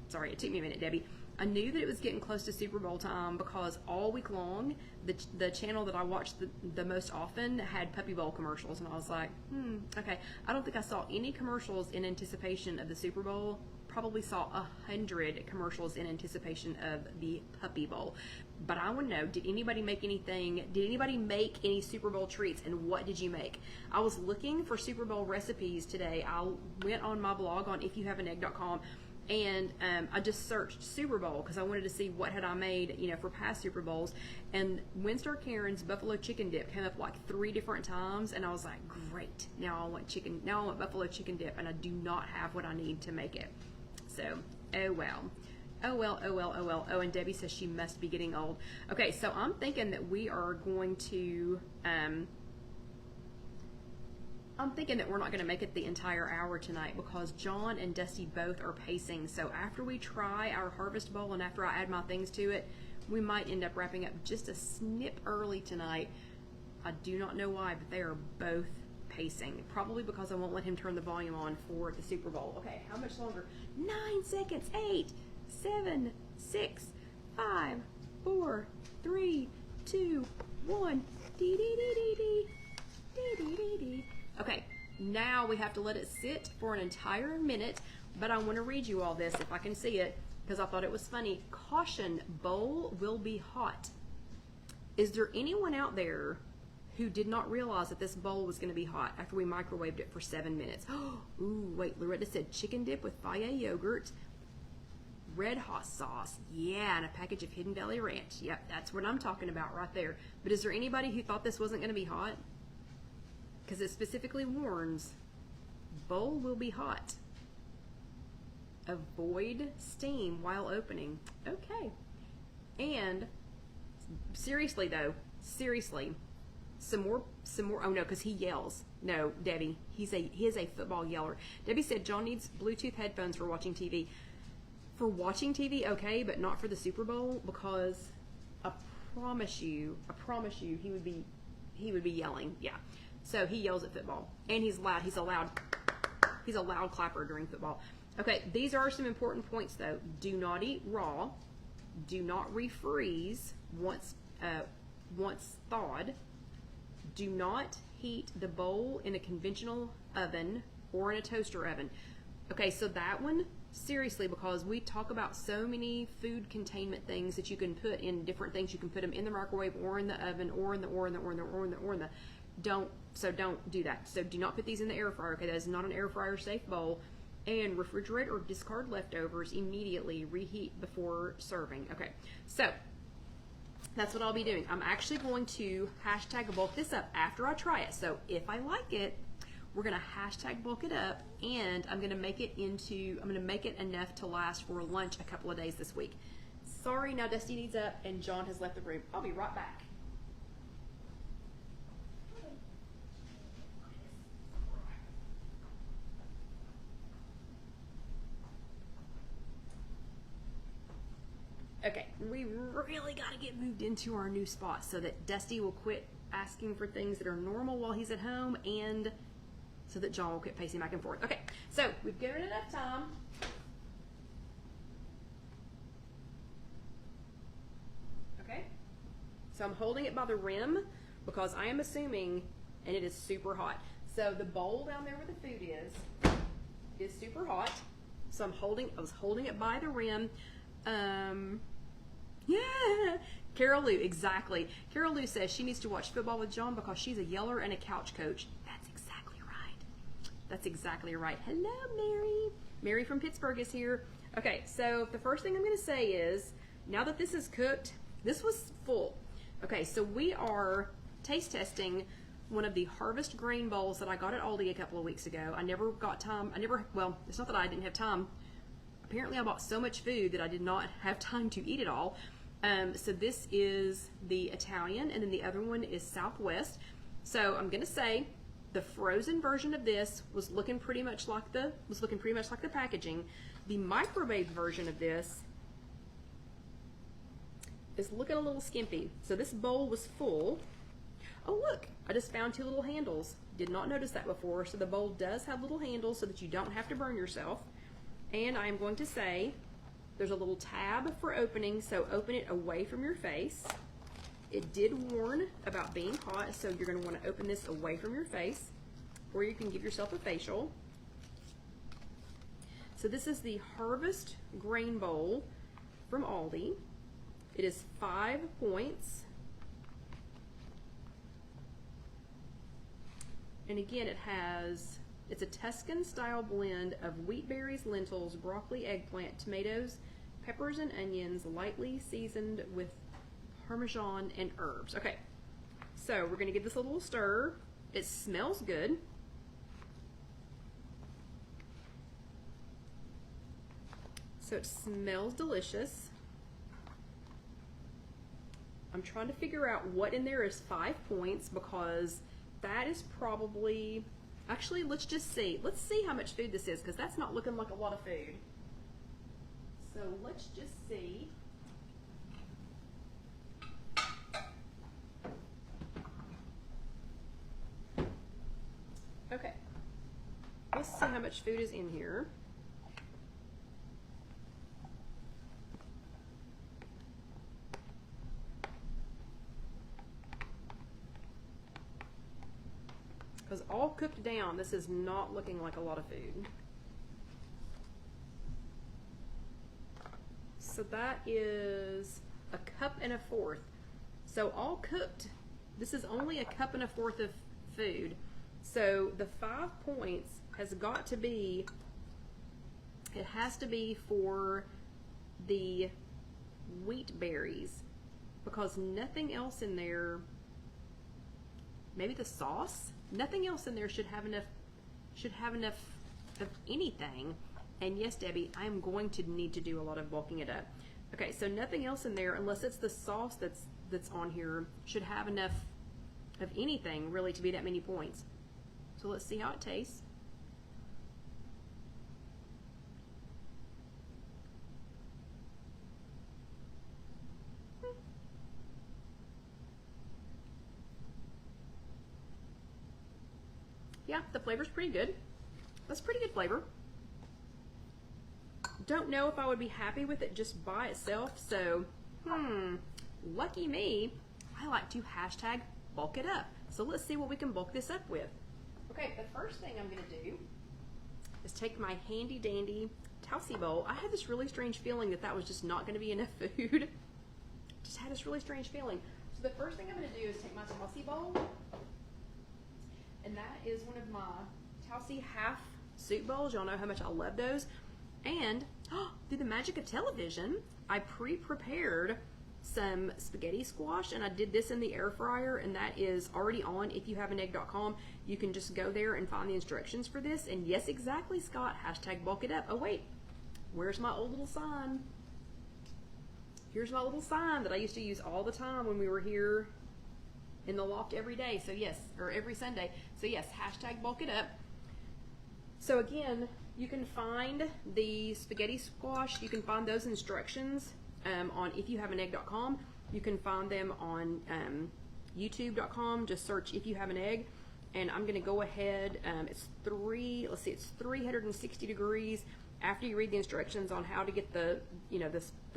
sorry, it took me a minute, Debbie. I knew that it was getting close to Super Bowl time because all week long, the channel that I watched the most often had Puppy Bowl commercials, and I was like, okay. I don't think I saw any commercials in anticipation of the Super Bowl. Probably saw 100 commercials in anticipation of the Puppy Bowl. But I want to know, did anybody make anything? Did anybody make any Super Bowl treats, and what did you make? I was looking for Super Bowl recipes today. I went on my blog on IfYouHaveAnEgg.com, and I just searched Super Bowl because I wanted to see what had I made, you know, for past Super Bowls. And Winstar Karen's buffalo chicken dip came up like 3 different times, and I was like, great, now I want buffalo chicken dip, and I do not have what I need to make it. So, oh well. Oh well, oh well, oh well. Oh, and Debbie says she must be getting old. Okay, so I'm thinking that we are going to, I'm thinking that we're not going to make it the entire hour tonight because John and Dusty both are pacing. So after we try our harvest bowl and after I add my things to it, we might end up wrapping up just a snip early tonight. I do not know why, but they are both pacing. Probably because I won't let him turn the volume on for the Super Bowl. Okay, how much longer? 9 seconds. 8, 7, 6, 5, 4, 3, 2, 1. Dee dee dee dee dee. Dee dee dee dee. Okay, now we have to let it sit for an entire minute, but I want to read you all this if I can see it because I thought it was funny. Caution, bowl will be hot. Is there anyone out there who did not realize that this bowl was going to be hot after we microwaved it for 7 minutes? Ooh, wait, Loretta said chicken dip with Faya yogurt, red hot sauce, yeah, and a package of Hidden Valley Ranch. Yep, that's what I'm talking about right there. But is there anybody who thought this wasn't going to be hot? Because it specifically warns, bowl will be hot. Avoid steam while opening. Okay. And seriously though, seriously, some more, oh no, because he yells. No, Debbie, he is a football yeller. Debbie said John needs Bluetooth headphones for watching TV. For watching TV, okay, but not for the Super Bowl because I promise you, he would be yelling. Yeah. So he yells at football, and he's loud. He's a loud clapper during football. Okay, these are some important points though. Do not eat raw. Do not refreeze once thawed. Do not heat the bowl in a conventional oven or in a toaster oven. Okay, so that one, seriously, because we talk about so many food containment things that you can put in different things. You can put them in the microwave or in the oven or in the don't do that. So do not put these in the air fryer. Okay, that is not an air fryer safe bowl. And refrigerate or discard leftovers immediately. Reheat before serving. Okay, so that's what I'll be doing. I'm actually going to hashtag bulk this up after I try it. So if I like it, we're gonna hashtag bulk it up, and I'm gonna make it enough to last for lunch a couple of days this week. Sorry, now Dusty needs up and John has left the room. I'll be right back. Okay, we really got to get moved into our new spot so that Dusty will quit asking for things that are normal while he's at home, and so that John will quit pacing back and forth. Okay, so we've given it enough time. Okay, so I'm holding it by the rim because I am assuming, and it is super hot. So the bowl down there where the food is super hot. So I was holding it by the rim. Yeah, Carol Lou, exactly. Carol Lou says she needs to watch football with John because she's a yeller and a couch coach. That's exactly right. That's exactly right. Hello, Mary. Mary from Pittsburgh is here. Okay, so the first thing I'm going to say is, now that this is cooked, this was full. Okay, so we are taste testing one of the Harvest grain bowls that I got at Aldi a couple of weeks ago. I never got time. Well, it's not that I didn't have time. Apparently I bought so much food that I did not have time to eat it all. So this is the Italian, and then the other one is Southwest. So I'm gonna say the frozen version of this was looking pretty much like the packaging. The microwave version of this is looking a little skimpy. So this bowl was full. Oh look, I just found 2 little handles. Did not notice that before. So the bowl does have little handles so that you don't have to burn yourself. And I am going to say there's a little tab for opening, so open it away from your face. It did warn about being hot, so you're going to want to open this away from your face, or you can give yourself a facial. So this is the Harvest Grain Bowl from Aldi. It is 5 points. And again, it's a Tuscan style blend of wheat berries, lentils, broccoli, eggplant, tomatoes, peppers and onions, lightly seasoned with Parmesan and herbs. Okay, so we're gonna give this a little stir. It smells good. So it smells delicious. I'm trying to figure out what in there is 5 points, because that is probably, actually, let's just see. Let's see how much food this is, because that's not looking like a lot of food. So let's just see. Okay. Let's see how much food is in here. Because all cooked down, this is not looking like a lot of food. So that is 1 1/4 cups. So all cooked, this is only 1 1/4 cups of food. So the 5 points has got to be, it has to be for the wheat berries, because nothing else in there, maybe the sauce, nothing else in there should have enough of anything. And yes, Debbie, I'm going to need to do a lot of bulking it up. Okay, so nothing else in there, unless it's the sauce that's on here, should have enough of anything really to be that many points. So let's see how it tastes. Yeah, the flavor's pretty good. That's pretty good flavor. Don't know if I would be happy with it just by itself, so lucky me, I like to hashtag bulk it up. So let's see what we can bulk this up with. Okay, the first thing I'm gonna do is take my handy dandy Tausi bowl. I had this really strange feeling that was just not gonna be enough food. Just had this really strange feeling. So the first thing I'm gonna do is take my Tausi bowl, and that is one of my Tausi half soup bowls. Y'all know how much I love those. And through the magic of television, I pre-prepared some spaghetti squash, and I did this in the air fryer, and that is already on IfYouHaveAnEgg.com. You can just go there and find the instructions for this. And yes, exactly, Scott, hashtag bulk it up. Oh wait, where's my old little sign? Here's my little sign that I used to use all the time when we were here in the loft every day. So yes, or every Sunday. So yes, hashtag bulk it up. So again, you can find the spaghetti squash, you can find those instructions on IfYouHaveAnEgg.com. You can find them on YouTube.com. Just search If You Have an Egg. And I'm going to go ahead, it's 360 degrees. After you read the instructions on how to get the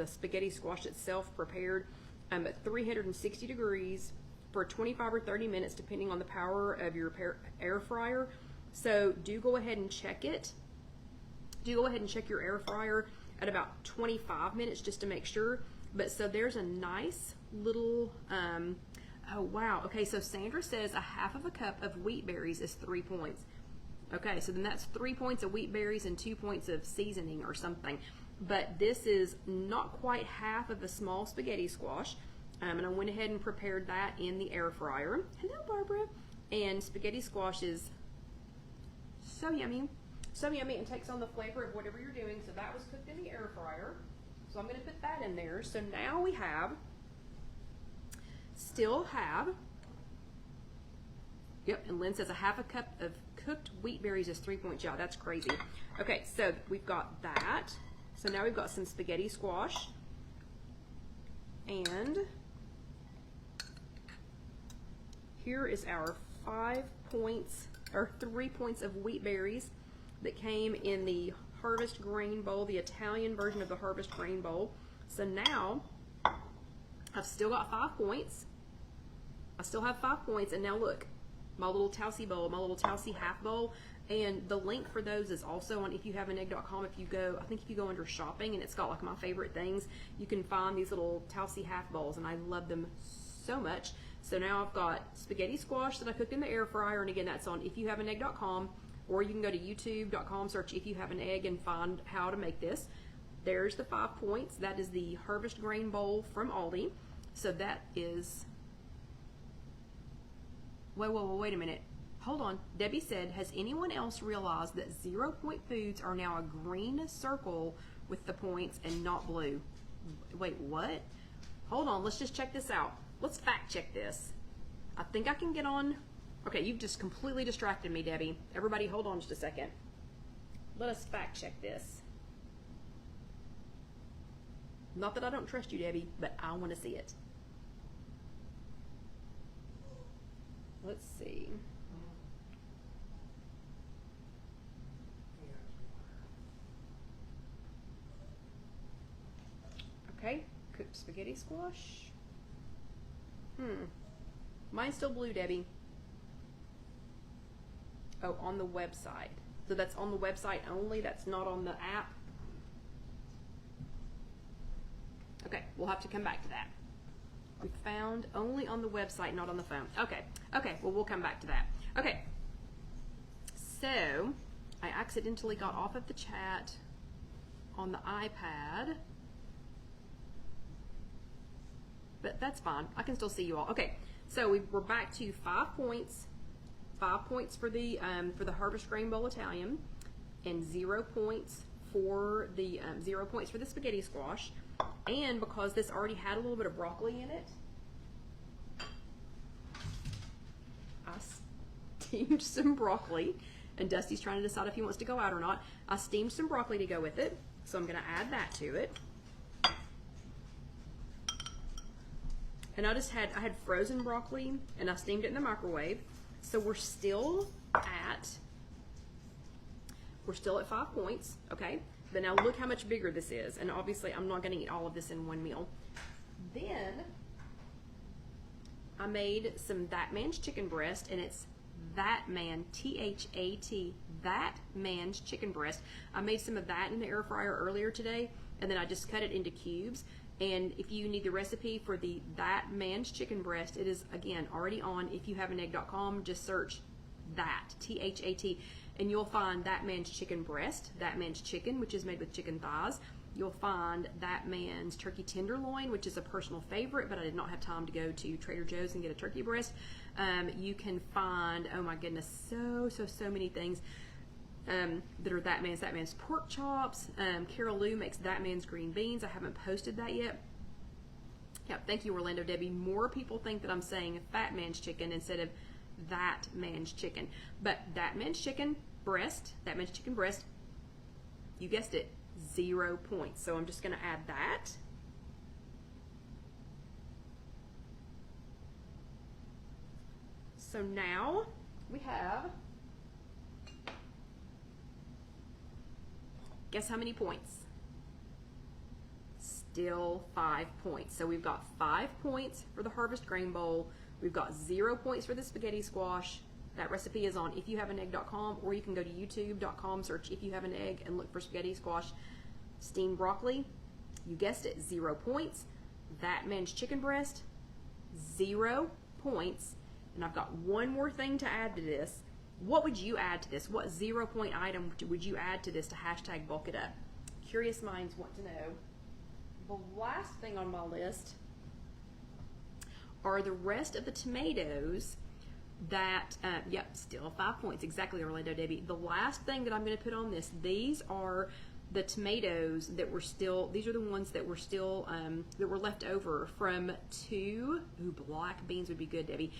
spaghetti squash itself prepared, at 360 degrees for 25 or 30 minutes, depending on the power of your air fryer. So do go ahead and check it. Do go ahead and check your air fryer at about 25 minutes just to make sure. But so there's a nice little, oh wow. Okay, so Sandra says 1/2 cup of wheat berries is 3 points. Okay, so then that's 3 points of wheat berries and 2 points of seasoning or something. But this is not quite half of a small spaghetti squash. And I went ahead and prepared that in the air fryer. Hello, Barbara. And spaghetti squash is so yummy. So yummy, and takes on the flavor of whatever you're doing. So that was cooked in the air fryer. So I'm going to put that in there. So now we still have, yep, and Lynn says 1/2 cup of cooked wheat berries is 3 points. Yeah, that's crazy. Okay, so we've got that. So now we've got some spaghetti squash. And here is our 5 points, or 3 points of wheat berries that came in the Harvest Grain Bowl, the Italian version of the Harvest Grain Bowl. So now I've still got 5 points. I still have 5 points, and now look, my little Tausi bowl, my little Tausi half bowl, and the link for those is also on IfYouHaveAnEgg.com. If you go, I think if you go under shopping, and it's got like my favorite things, you can find these little Tausi half bowls, and I love them so much. So now I've got spaghetti squash that I cooked in the air fryer, and again, that's on IfYouHaveAnEgg.com, or you can go to YouTube.com, search If You Have an Egg, and find how to make this. There's the 5 points. That is the Harvest Grain Bowl from Aldi. So that is, wait a minute. Hold on. Debbie said, has anyone else realized that 0 point foods are now a green circle with the points and not blue. Wait, what? Hold on, let's just check this out. Let's fact check this. I think I can get on. Okay, you've just completely distracted me, Debbie. Everybody hold on just a second. Let us fact check this. Not that I don't trust you, Debbie, but I want to see it. Let's see. Okay, cooked spaghetti squash. Mine's still blue, Debbie. Oh, on the website. So that's on the website only, that's not on the app. Okay, we'll have to come back to that. We found only on the website, not on the phone. Okay, well, we'll come back to that. Okay, so I accidentally got off of the chat on the iPad, but that's fine. I can still see you all. Okay, so we're back to 5 points. 5 points for the Harvest Grain Bowl Italian, and 0 points for the 0 points for the spaghetti squash. And because this already had a little bit of broccoli in it, I steamed some broccoli, and Dusty's trying to decide if he wants to go out or not. I steamed some broccoli to go with it, so I'm going to add that to it. And I had frozen broccoli, and I steamed it in the microwave. So we're still at 5 points, okay? But now look how much bigger this is, and obviously I'm not going to eat all of this in one meal. Then I made some That Man's chicken breast, and it's That Man, T-H-A-T, That Man's chicken breast. I made some of that in the air fryer earlier today, and then I just cut it into cubes. And if you need the recipe for the That Man's chicken breast, it is, again, already on IfYouHaveAnEgg.com. Just search that, T-H-A-T, and you'll find That Man's chicken breast, That Man's chicken, which is made with chicken thighs. You'll find That Man's turkey tenderloin, which is a personal favorite, but I did not have time to go to Trader Joe's and get a turkey breast. You can find, oh my goodness, so many things that are That Man's pork chops. Carol Lou makes That Man's green beans. I haven't posted that yet. Yeah, thank you, Orlando Debbie. More people think that I'm saying Fat Man's chicken instead of That Man's chicken. But That Man's chicken breast, That Man's chicken breast, you guessed it, 0 points. So I'm just going to add that. So now we have, guess how many points? Still 5 points. So we've got 5 points for the Harvest Grain Bowl. We've got 0 points for the spaghetti squash. That recipe is on IfYouHaveAnEgg.com, or you can go to YouTube.com, search IfYouHaveAnEgg, and look for spaghetti squash. Steamed broccoli, you guessed it, 0 points. That Man's chicken breast, 0 points. And I've got one more thing to add to this. What would you add to this? What 0 point item would you add to this to hashtag bulk it up? Curious minds want to know. The last thing on my list are the rest of the tomatoes that, yep, still 5 points. Exactly, Orlando Debbie. The last thing that I'm going to put on this, these are the tomatoes that were still, these are the ones that were still, that were left over from black beans would be good, Debbie.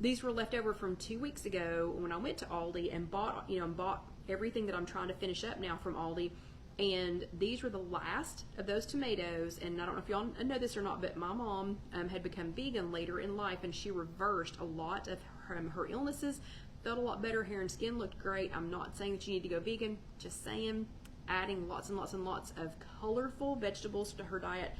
These were left over from 2 weeks ago when I went to Aldi and bought everything that I'm trying to finish up now from Aldi. And these were the last of those tomatoes. And I don't know if y'all know this or not, but my mom had become vegan later in life, and she reversed a lot of her illnesses, felt a lot better, hair and skin looked great. I'm not saying that you need to go vegan, just saying adding lots and lots and lots of colorful vegetables to her diet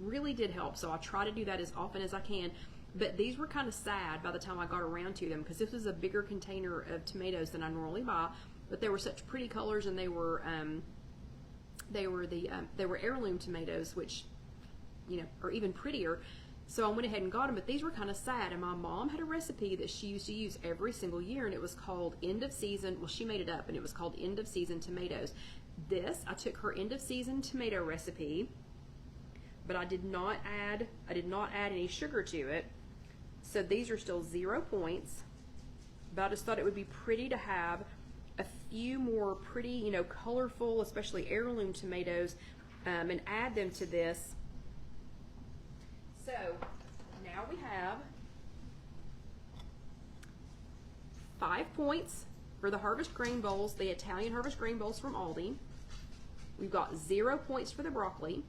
really did help. So I try to do that as often as I can. But these were kind of sad by the time I got around to them, because this was a bigger container of tomatoes than I normally buy. But they were such pretty colors, and they were heirloom tomatoes, which are even prettier. So I went ahead and got them. But these were kind of sad. And my mom had a recipe that she used to use every single year, and it was called End of Season. Well, she made it up, and it was called End of Season tomatoes. This, I took her End of Season tomato recipe, but I did not add any sugar to it. So these are still 0 points, but I just thought it would be pretty to have a few more pretty, you know, colorful, especially heirloom tomatoes, and add them to this. So now we have 5 points for the Harvest Grain Bowls, the Italian Harvest Grain Bowls from Aldi. We've got 0 points for the broccoli,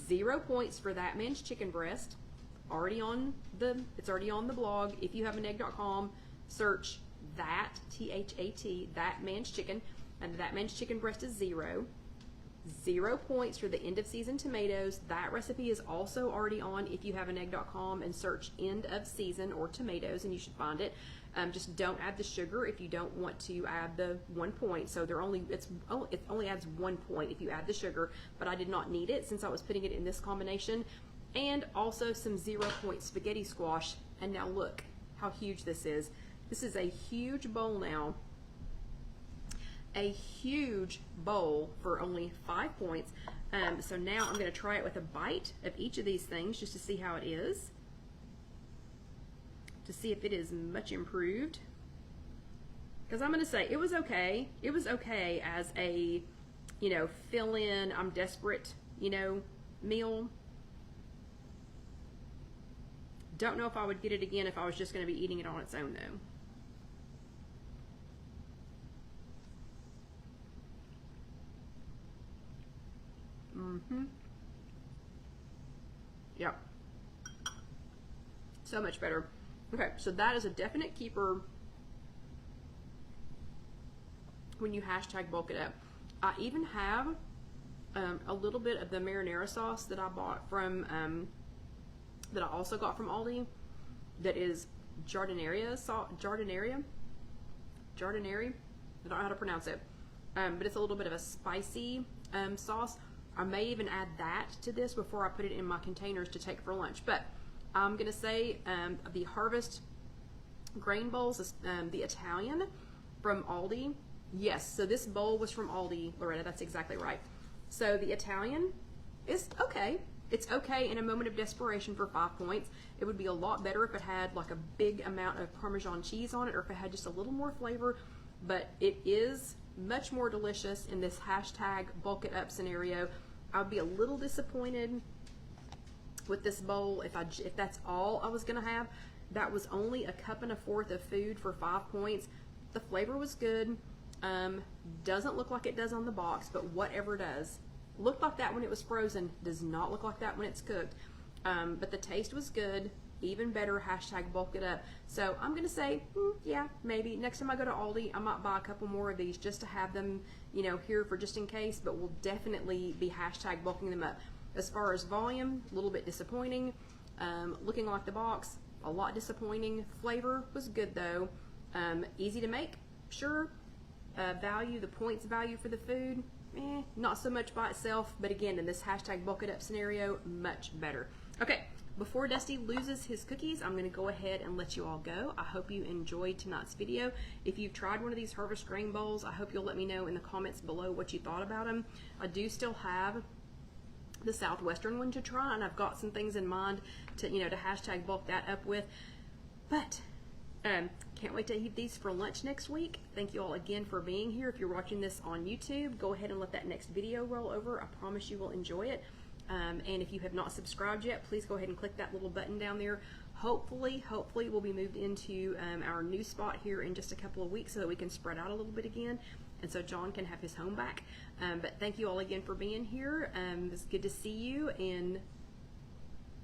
0 points for That Man's Chicken Breast. It's already on the blog. IfYouHaveAnEgg.com, search that, T-H-A-T, That Man's Chicken, and That Man's Chicken Breast is 0. 0 points for the end of season tomatoes. That recipe is also already on IfYouHaveAnEgg.com, and search end of season or tomatoes and you should find it. Just don't add the sugar if you don't want to add the 1 point. So it only adds 1 point if you add the sugar, but I did not need it since I was putting it in this combination. And also some 0 point spaghetti squash. And now look how huge this is. This is a huge bowl now. A huge bowl for only 5 points. So now I'm going to try it with a bite of each of these things just to see how it is, to see if it is much improved. Because I'm going to say it was okay. It was okay as a, you know, fill in, I'm desperate, you know, meal. Don't know if I would get it again if I was just going to be eating it on its own though. Yep. So much better. Okay, so that is a definite keeper when you hashtag bulk it up. I even have a little bit of the marinara sauce that I bought from, that I also got from Aldi, that is Giardiniera sauce, Giardiniera? I don't know how to pronounce it, but it's a little bit of a spicy sauce. I may even add that to this before I put it in my containers to take for lunch. But I'm going to say the Harvest Grain Bowls, the Italian from Aldi. Yes, so this bowl was from Aldi, Loretta, that's exactly right. So the Italian is okay. It's okay in a moment of desperation for 5 points. It would be a lot better if it had like a big amount of Parmesan cheese on it, or if it had just a little more flavor. But it is much more delicious in this hashtag bulk it up scenario. I'd be a little disappointed with this bowl if that's all I was gonna have. That was only 1.25 cups of food for 5 points. The flavor was good. Doesn't look like it does on the box, but whatever does. Looked like that when it was frozen, does not look like that when it's cooked. But the taste was good. Even better, hashtag bulk it up. So I'm gonna say, yeah, maybe next time I go to Aldi, I might buy a couple more of these just to have them, you know, here for just in case, but we'll definitely be hashtag bulking them up. As far as volume, a little bit disappointing. Looking like the box, a lot disappointing. Flavor was good though. Easy to make, sure. Value, the points value for the food, not so much by itself, but again, in this hashtag bulk it up scenario, much better. Okay, before Dusty loses his cookies, I'm going to go ahead and let you all go. I hope you enjoyed tonight's video. If you've tried one of these Harvest Grain Bowls, I hope you'll let me know in the comments below what you thought about them. I do still have the Southwestern one to try, and I've got some things in mind to, you know, to hashtag bulk that up with. But can't wait to eat these for lunch next week. Thank you all again for being here. If you're watching this on YouTube, go ahead and let that next video roll over. I promise you will enjoy it. And if you have not subscribed yet, please go ahead and click that little button down there. Hopefully we'll be moved into our new spot here in just a couple of weeks so that we can spread out a little bit again, and so John can have his home back. But thank you all again for being here. It's good to see you. And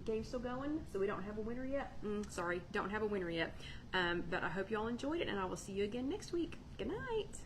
game's still going, so we don't have a winner yet. Sorry, don't have a winner yet. But I hope you all enjoyed it, and I will see you again next week. Good night.